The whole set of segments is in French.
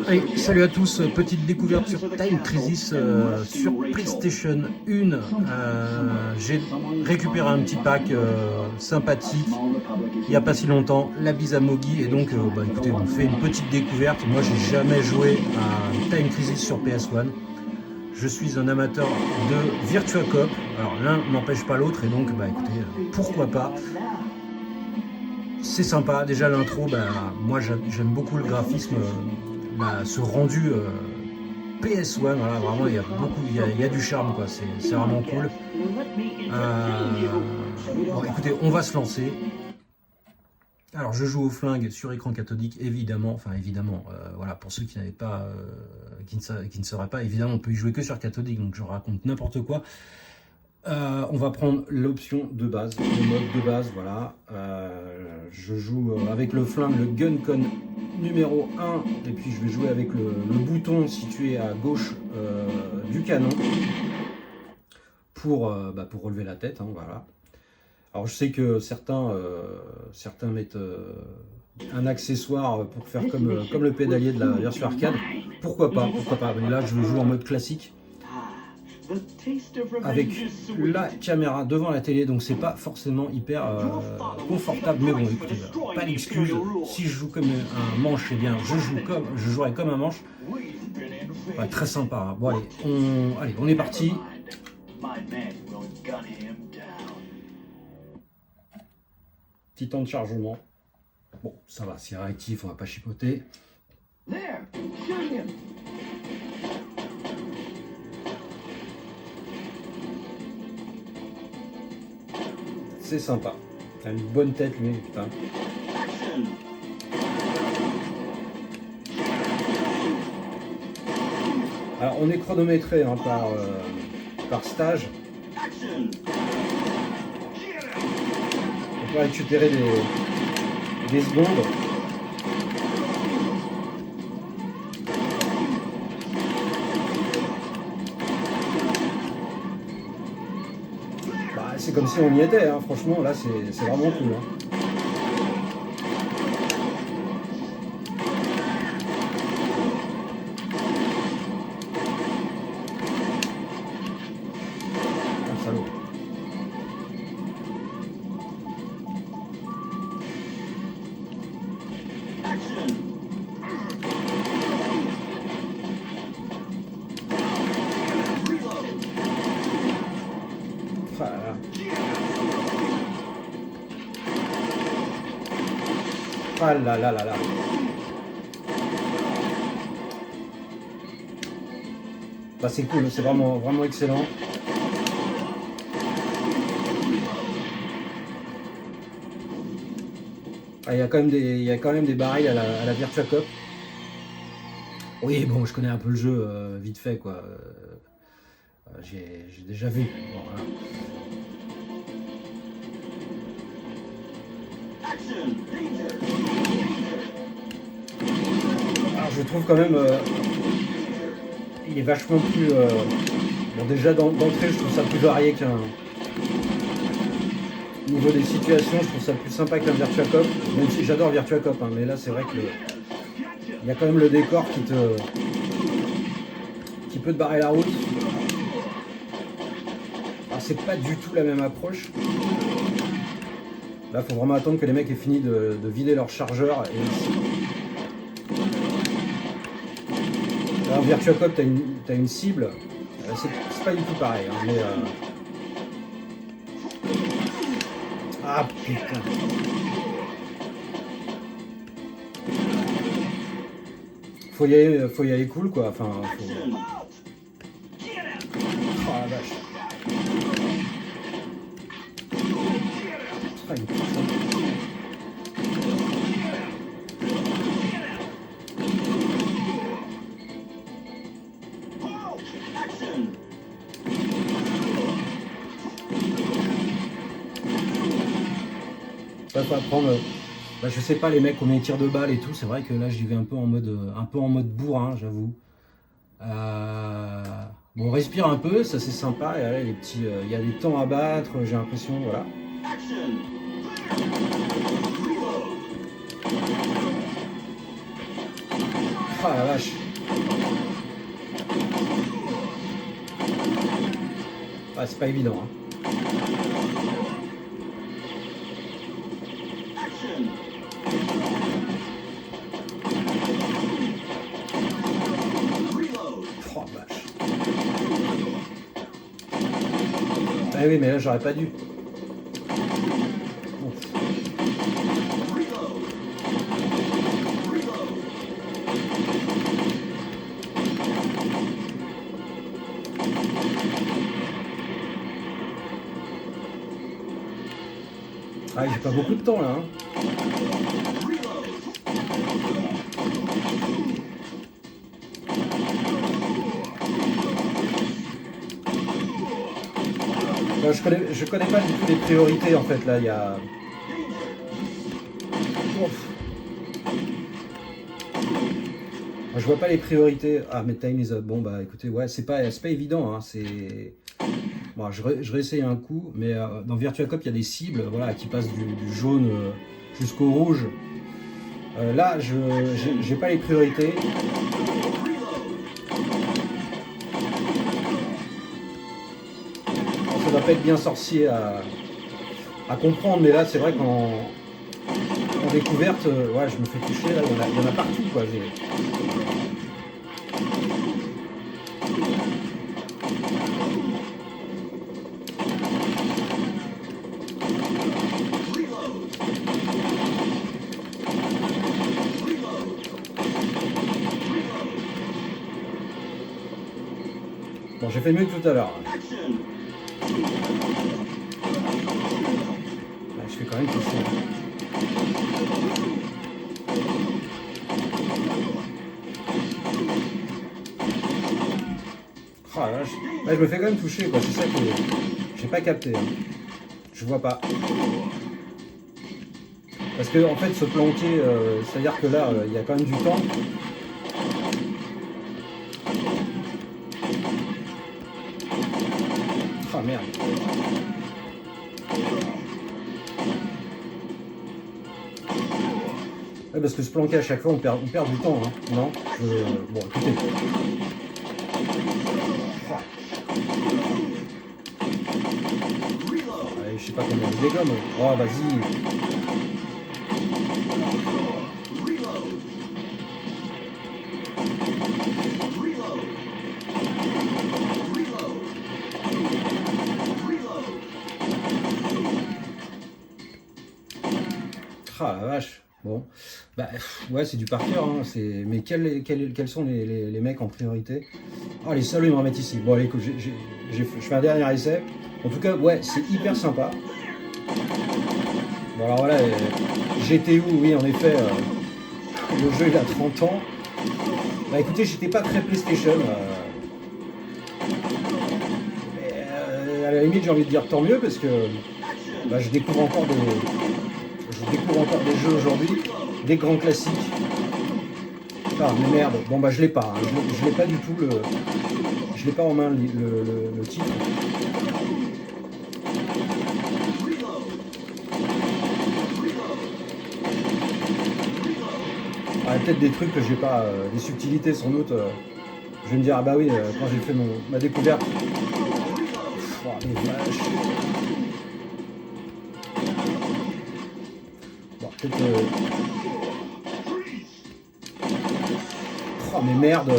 Hey, salut à tous, petite découverte sur Time Crisis sur PlayStation 1. J'ai récupéré un petit pack sympathique il n'y a pas si longtemps, la bise à Mogi, et donc écoutez, on fait une petite découverte. Moi j'ai jamais joué à Time Crisis sur PS1. Je suis un amateur de Virtua Cop, alors l'un n'empêche pas l'autre, et donc écoutez, pourquoi pas. C'est sympa, déjà l'intro, moi j'aime beaucoup le graphisme, ce rendu PS1, voilà, vraiment il y a du charme, quoi, c'est vraiment cool. Bon, écoutez, on va se lancer. Alors je joue au flingue sur écran cathodique, évidemment, voilà, pour ceux qui n'avaient pas, qui ne sauraient pas, évidemment on peut y jouer que sur cathodique, donc je raconte n'importe quoi. On va prendre l'option de base, le mode de base, voilà. Je joue avec le flingue, le Guncon numéro 1, et puis je vais jouer avec le bouton situé à gauche du canon pour relever la tête, hein, voilà. Alors je sais que certains mettent un accessoire pour faire comme le pédalier de la version arcade. Pourquoi pas, mais là je joue en mode classique, avec la caméra devant la télé, donc c'est pas forcément hyper confortable, mais bon écoutez, pas d'excuse. Si je joue comme un manche, eh bien je jouerai comme un manche. Ouais, très sympa, hein. Bon allez, on est parti. Petit temps de chargement. Bon, ça va, c'est réactif, on va pas chipoter. C'est sympa. Il a une bonne tête, lui, putain. Alors, on est chronométré, hein, par stage. On peut récupérer des secondes. C'est comme si on y était, hein. Franchement, là c'est vraiment cool, hein. Ah, salaud. Ah là là là là. C'est cool, c'est vraiment excellent. Il y a quand même des barils à la Virtua Cop. Oui, bon, je connais un peu le jeu vite fait, quoi. J'ai déjà vu. Bon, voilà. Alors je trouve quand même il est vachement plus bon, déjà d'entrée je trouve ça plus varié qu'un niveau des situations, je trouve ça plus sympa qu'un Virtua Cop, même si j'adore Virtua Cop, hein, mais là c'est vrai que il y a quand même le décor qui peut te barrer la route. Alors c'est pas du tout la même approche. Là, il faut vraiment attendre que les mecs aient fini de vider leur chargeur. Alors, Virtua Cop, t'as une cible. C'est pas du tout pareil, hein, mais ah putain. Faut y aller cool, quoi. Enfin, oh la vache. Ça faut apprendre. Je sais pas les mecs combien ils tirent de balles et tout. C'est vrai que là j'y vais un peu en mode bourrin, j'avoue. Bon, on respire un peu, ça c'est sympa. Et là, il y a des temps à battre. J'ai l'impression, voilà. Ah la vache. Ah, c'est pas évident, hein. Oh vache. Ah oui, mais là j'aurais pas dû. Ouf. Ah, j'ai pas beaucoup de temps là, hein. Je connais pas du tout les priorités en fait là, il y a. Ouf. Moi, je vois pas les priorités. Ah, mais time is up. Bon bah écoutez, ouais, c'est pas évident, hein. C'est. Bon, je réessaye un coup, mais dans Virtua Cop, il y a des cibles, voilà, qui passent du jaune jusqu'au rouge. Là, j'ai pas les priorités. Ça doit pas être bien sorcier à comprendre, mais là, c'est vrai qu'en découverte, ouais, je me fais toucher, là, il y en a partout, quoi. Bon, j'ai fait mieux que tout à l'heure. Je fais quand même toucher. Oh la vache. Là, je me fais quand même toucher, quoi. C'est ça que j'ai pas capté. Hein. Je vois pas. Parce que en fait, se planquer, c'est-à-dire que là, il y a quand même du temps. Ah oh, merde. Ouais, parce que se planquer à chaque fois, on perd du temps, hein. Non bon, écoutez. Allez, je sais pas combien je dégomme. Oh, vas-y. Ah la vache. Bon, bah ouais, c'est du par cœur, hein. Mais quels sont les mecs en priorité? Oh, les salauds, ils me remettent ici. Bon, allez, écoute, je fais un dernier essai. En tout cas, ouais, c'est hyper sympa. Bon, alors voilà, GTU, oui, en effet, le jeu il a 30 ans. Bah écoutez, j'étais pas très PlayStation. Mais à la limite, j'ai envie de dire tant mieux parce que bah, je découvre encore des jeux aujourd'hui, des grands classiques. Ah mais merde, bon bah je l'ai pas, hein. Je l'ai pas du tout je l'ai pas en main le titre. Ah, peut-être des trucs que j'ai pas, des subtilités sans doute. Je vais me dire ah bah oui, quand j'ai fait ma découverte. Oh, les vaches. Bon, peut-être. Oh mais merde.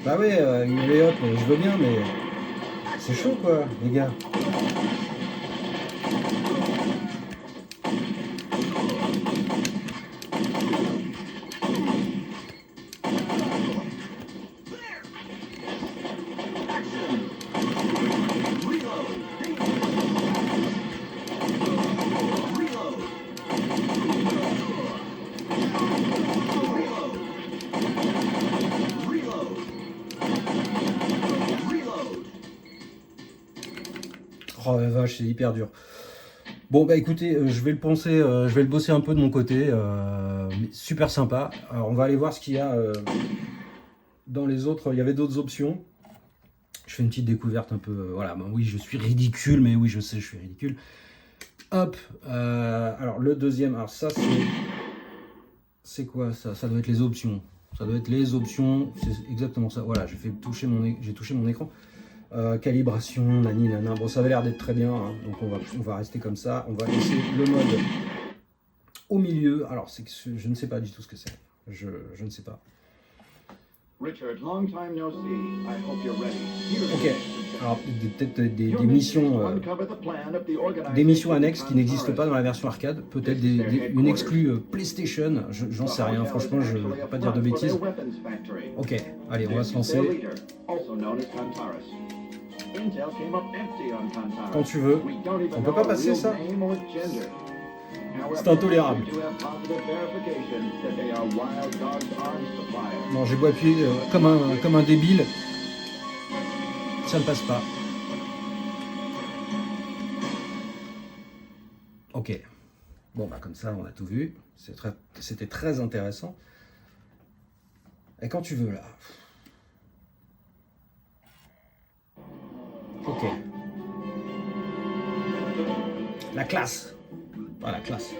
Bah ouais, les hop, je veux bien, mais c'est chaud quoi, les gars. Oh la vache, c'est hyper dur. Bon bah écoutez, je vais le penser, je vais le bosser un peu de mon côté, mais super sympa. Alors on va aller voir ce qu'il y a dans les autres. Il y avait d'autres options. Je fais une petite découverte un peu. Voilà, bon, oui, je suis ridicule, mais oui, je sais, je suis ridicule. Hop. Alors le deuxième, alors ça c'est quoi ça? Ça doit être les options. Ça doit être les options. C'est exactement ça. Voilà, j'ai touché mon écran. Calibration, nani, nana. Bon, ça avait l'air d'être très bien, hein. Donc on va rester comme ça. On va laisser le mode au milieu. Alors c'est que je ne sais pas du tout ce que c'est. Je ne sais pas. Richard, long time no see. I hope you're ready. Ok. Alors peut-être des missions annexes qui n'existent pas dans la version arcade. Peut-être une exclue PlayStation. J'en sais rien. Franchement, je ne peux pas dire de bêtises. Ok. Allez, on va se lancer. Quand tu veux. On peut pas passer ça? C'est intolérable. Non, j'ai beau appuyer comme un débile. Ça ne passe pas. Ok. Bon, bah comme ça, on a tout vu. C'était très intéressant. Et quand tu veux, là. Ok. La classe. Ah, la classe.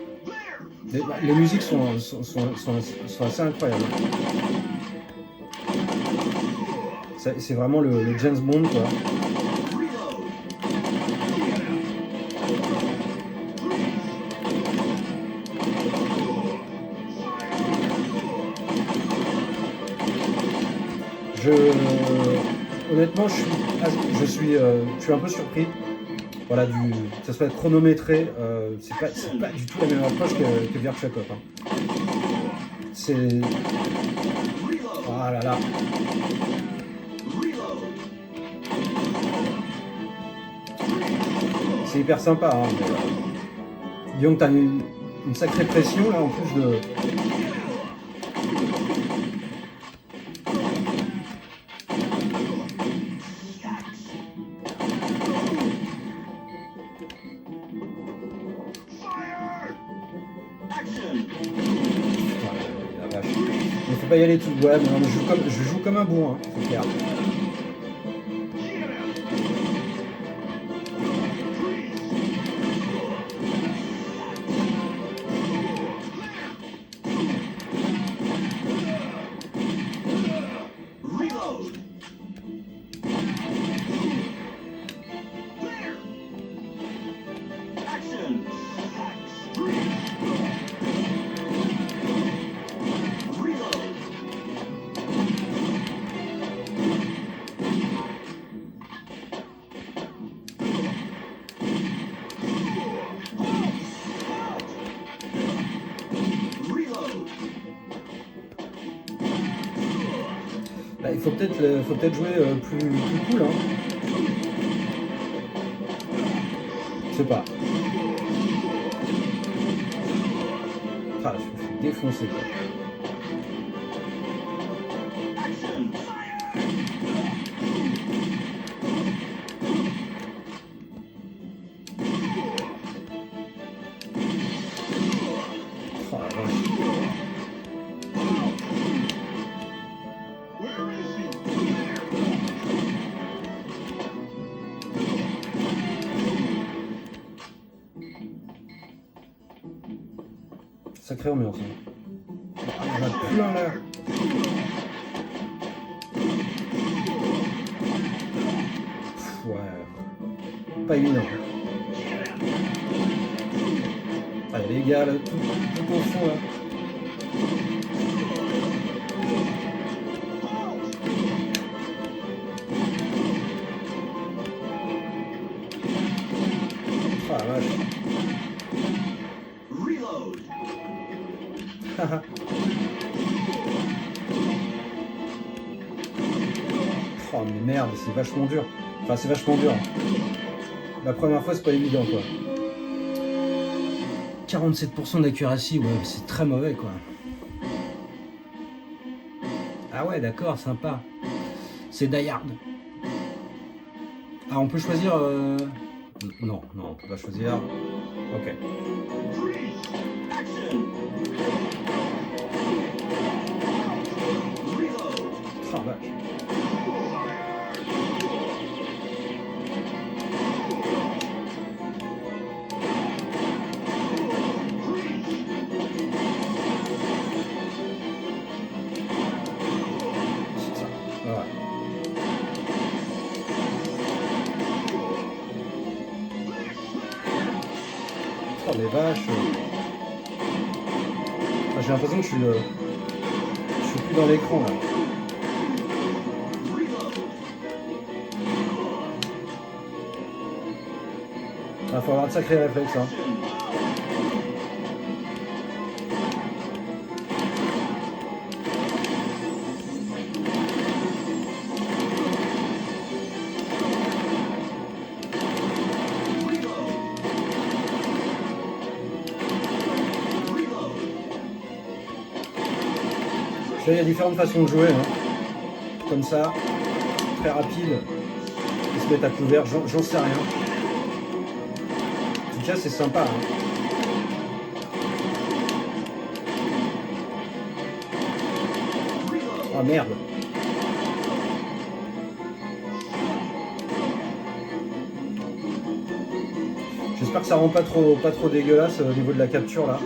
Les musiques sont assez incroyables. C'est vraiment le James Bond, quoi. Honnêtement, je suis un peu surpris. Voilà, que ça soit chronométré, c'est pas du tout la même approche que Virtua Cop. Hein. C'est... Ah là là. C'est hyper sympa. Hein, mais, disons que t'as une sacrée pression là en plus de... Il faut pas y aller tout. Ouais, mais non, je joue comme un bourrin, hein, c'est clair. Bah, il faut peut-être jouer plus cool. Hein. Je sais pas. Ah, je me suis défoncé. Quoi. Oh, la vache. Sacrée ambiance. Hein. Ah, il y en a plein là. Pff, ouais. Pas évident. Ah, les gars là, tout au fond là. Ah la vache. Oh mais merde, c'est vachement dur. Enfin c'est vachement dur. La première fois c'est pas évident quoi. 47% d'accuracy, ouais, c'est très mauvais quoi. Ah ouais d'accord, sympa. C'est Die Hard. Ah on peut choisir... Non, on peut pas choisir. Ok. Ah, vache. C'est ça. Voilà. Oh les vaches. Ah, j'ai l'impression que je suis plus dans l'écran là. Il va falloir de sacrés réflexes. Hein. Il y a différentes façons de jouer, hein. Comme ça, très rapide, ils se mettent à couvert, j'en sais rien. En tout cas, c'est sympa. Hein. Oh merde. J'espère que ça rend pas trop dégueulasse au niveau de la capture là.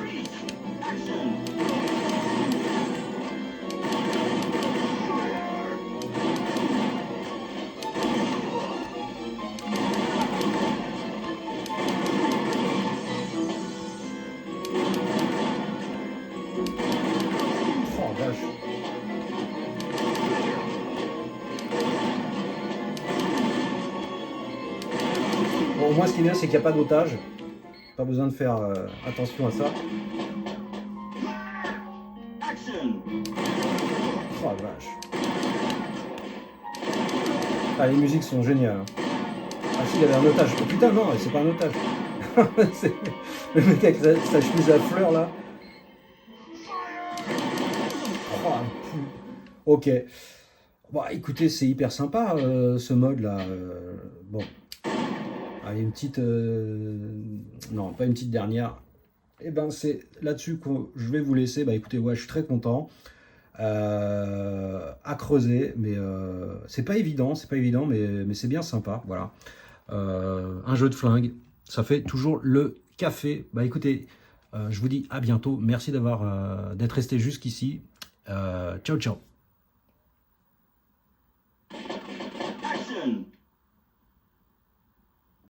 Oh vache. Bon, au moins ce qui est bien c'est qu'il n'y a pas d'otage. Pas besoin de faire attention à ça. Oh vache. Ah, les musiques sont géniales. Ah si, il y avait un otage. Oh, putain non, c'est pas un otage. C'est le mec avec sa chemise à fleurs là. Oh, ok. Bon, écoutez, c'est hyper sympa ce mode là. Bon. Allez, une petite. Non, pas une petite dernière. Et ben, c'est là-dessus que je vais vous laisser. Bah écoutez, ouais, je suis très content. À creuser, mais c'est pas évident, mais c'est bien sympa. Voilà. Un jeu de flingue, ça fait toujours le café. Bah écoutez, je vous dis à bientôt. Merci d'être resté jusqu'ici. Ciao, ciao.